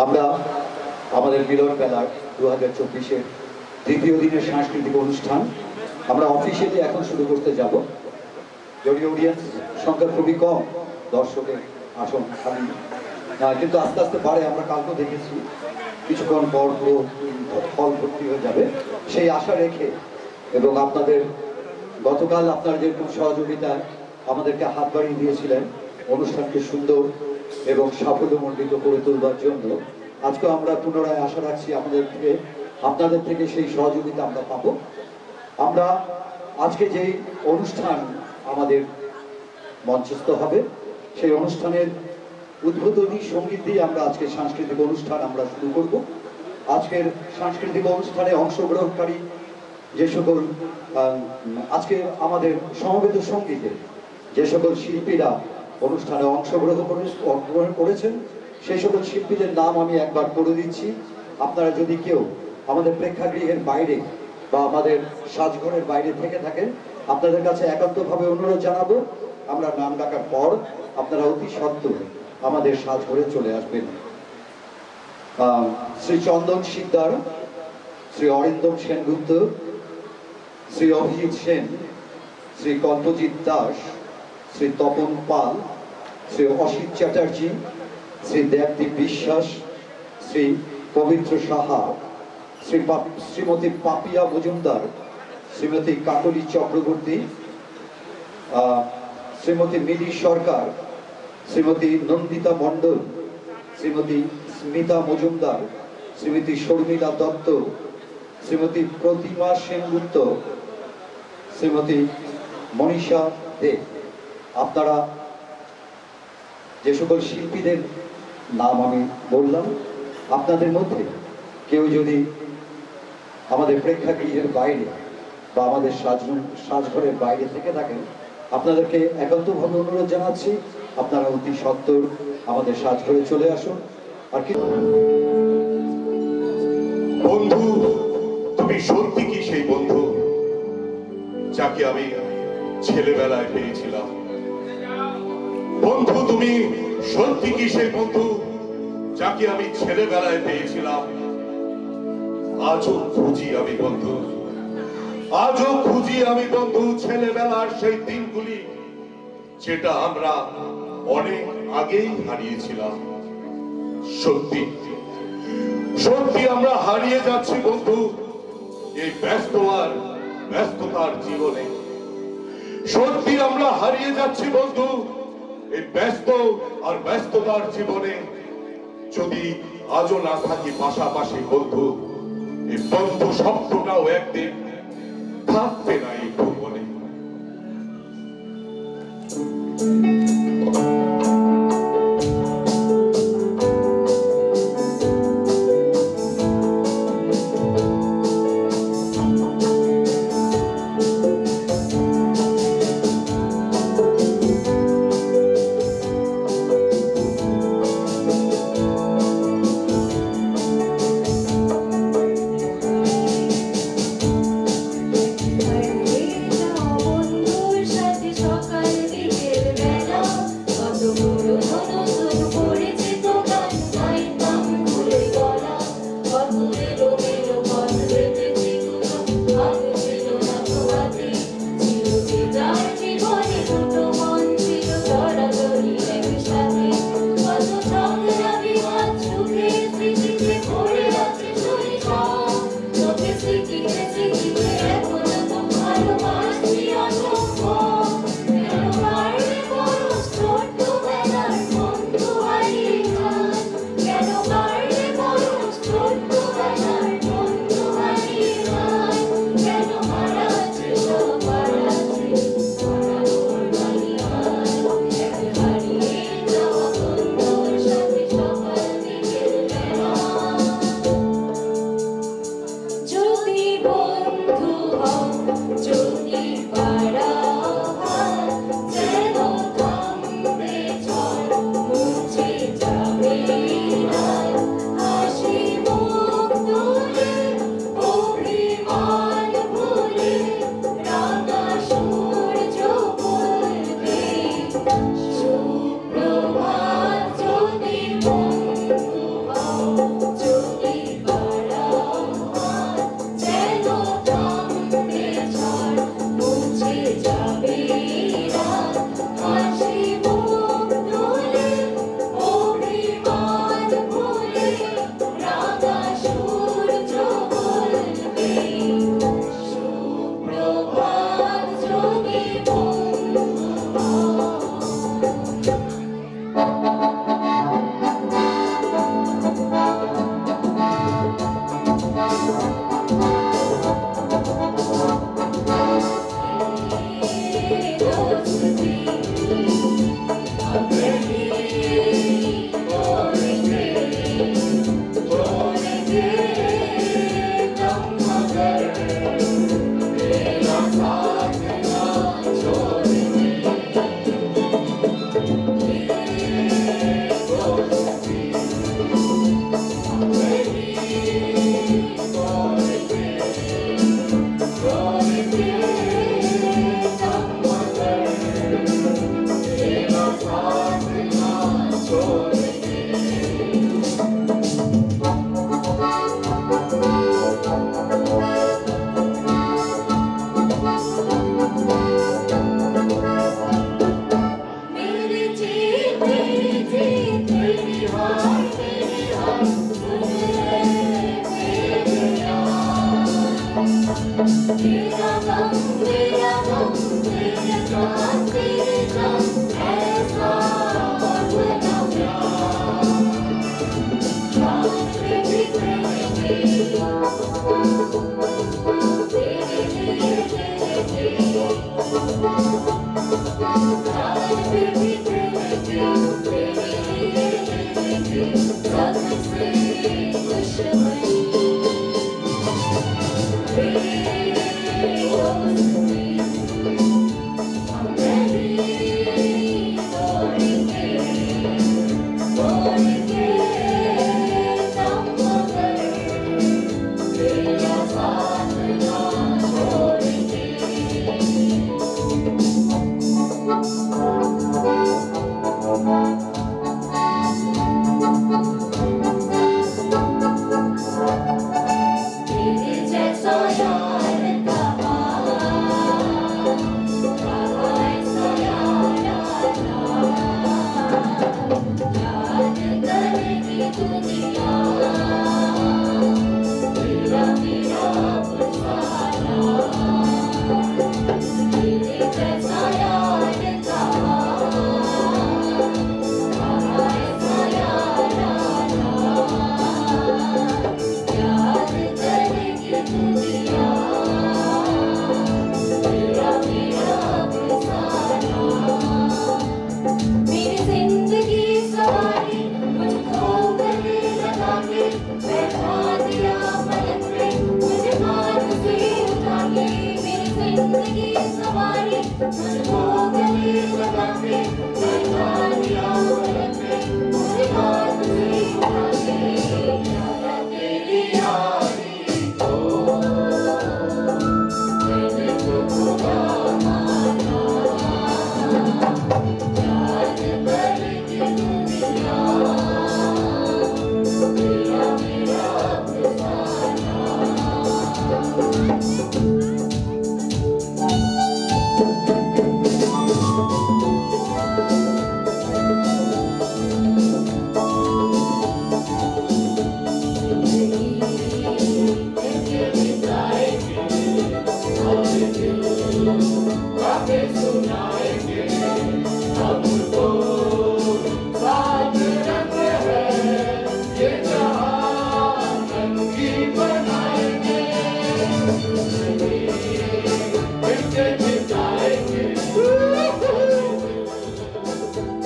আমরা আমাদের মিলন মেলার 2024-এর দ্বিতীয় দিনের সাংস্কৃতিক অনুষ্ঠান আমরা অফিসিয়ালি এখন শুরু করতে যাব। যদি অডিয়েন্স সংখ্যা খুবই কম, দর্শকের আসন খালি, কিন্তু আস্তে আস্তে বাড়ে। আমরা কালকেও দেখেছি কিছুক্ষণ পর পুরো হল ভর্তি হয়ে যাবে, সেই আশা রেখে এবং আপনাদের গতকাল আপনারা যেরকম সহযোগিতায় আমাদেরকে হাত বাড়িয়ে দিয়েছিলেন অনুষ্ঠানকে সুন্দর এবং সাফল্যমণ্ডিত করে তোলবার জন্য, আজকে আমরা পুনরায় আশা রাখছি আপনাদের থেকে সেই সহযোগিতা আমরা পাবো। আমরা আজকে যেই অনুষ্ঠান আমাদের মঞ্চস্থ হবে, সেই অনুষ্ঠানের উদ্বোধনী সঙ্গীত দিয়ে আমরা আজকে সাংস্কৃতিক অনুষ্ঠান আমরা শুরু করব। আজকের সাংস্কৃতিক অনুষ্ঠানে অংশগ্রহণকারী যে সকল আজকে আমাদের সমবেত সঙ্গীতে যে সকল শিল্পীরা অনুষ্ঠানে অংশগ্রহণ করেছেন, সেই সকল শিল্পীদের নাম আমি একবার করে দিচ্ছি। আপনারা যদি কেউ আমাদের প্রেক্ষাগৃহের বাইরে বা আমাদের সাজঘরের বাইরে থেকে থাকেন, আপনাদের কাছে একান্তভাবে অনুরোধ জানাবো, আমরা নাম ডাকার পর আপনারা অতি সত্ত্বর আমাদের সাজঘরে চলে আসবেন। শ্রী চন্দন শিকদার, শ্রী অরিন্দম সেনগুপ্ত, শ্রী অভিজিৎ সেন, শ্রী কল্পজিৎ দাস, শ্রী তপন পাল, শ্রী অসিত চ্যাটার্জি, শ্রী দেবদীপ বিশ্বাস, শ্রী পবিত্র সাহা, শ্রীমতী পাপিয়া মজুমদার, শ্রীমতী কাকলি চক্রবর্তী, শ্রীমতী মিলি সরকার, শ্রীমতী নন্দিতা মণ্ডল, শ্রীমতী স্মিতা মজুমদার, শ্রীমতী শর্মিলা দত্ত, শ্রীমতী প্রতিমা সেনগুপ্ত, শ্রীমতী মনীষা দে। আপনারা যে সকল শিল্পীদের নাম আমি বললাম, আপনাদের মধ্যে কেউ যদি আমাদের প্রেক্ষাগৃহের বাইরে বা আমাদের সাজঘরের বাইরে থেকে থাকেন, আপনাদেরকে একান্তভাবে অনুরোধ জানাচ্ছি, আপনারা অতি সত্বর আমাদের সাজঘরে চলে আসুন। আর কি বন্ধু, তুমি সত্যি কি সেই বন্ধু যাকে আমি ছেলেবেলায় পেয়েছিলাম? বন্ধু, তুমি সত্যি কি সেই বন্ধু যাকে আমি ছেলেবেলায় পেয়েছিলাম? আজও খুঁজি আমি বন্ধু, আজও খুঁজি আমি বন্ধু ছেলেবেলার সেই দিনগুলি, যেটা আমরা অনেক আগেই হারিয়েছিলাম। সত্যি সত্যি আমরা হারিয়ে যাচ্ছি বন্ধু এই ব্যস্ততার জীবনে। সত্যি আমরা হারিয়ে যাচ্ছি বন্ধু এই ব্যস্ততার জীবনে। যদি আজও না থাকি পাশাপাশি বন্ধু, এই বন্ধু শব্দটাও একদিন থাকবে না এই ভুবনে। I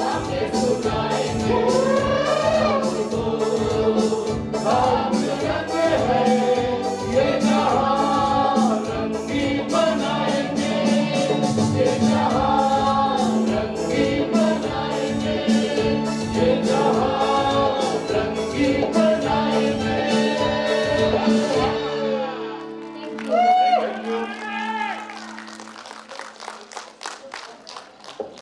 Stop it.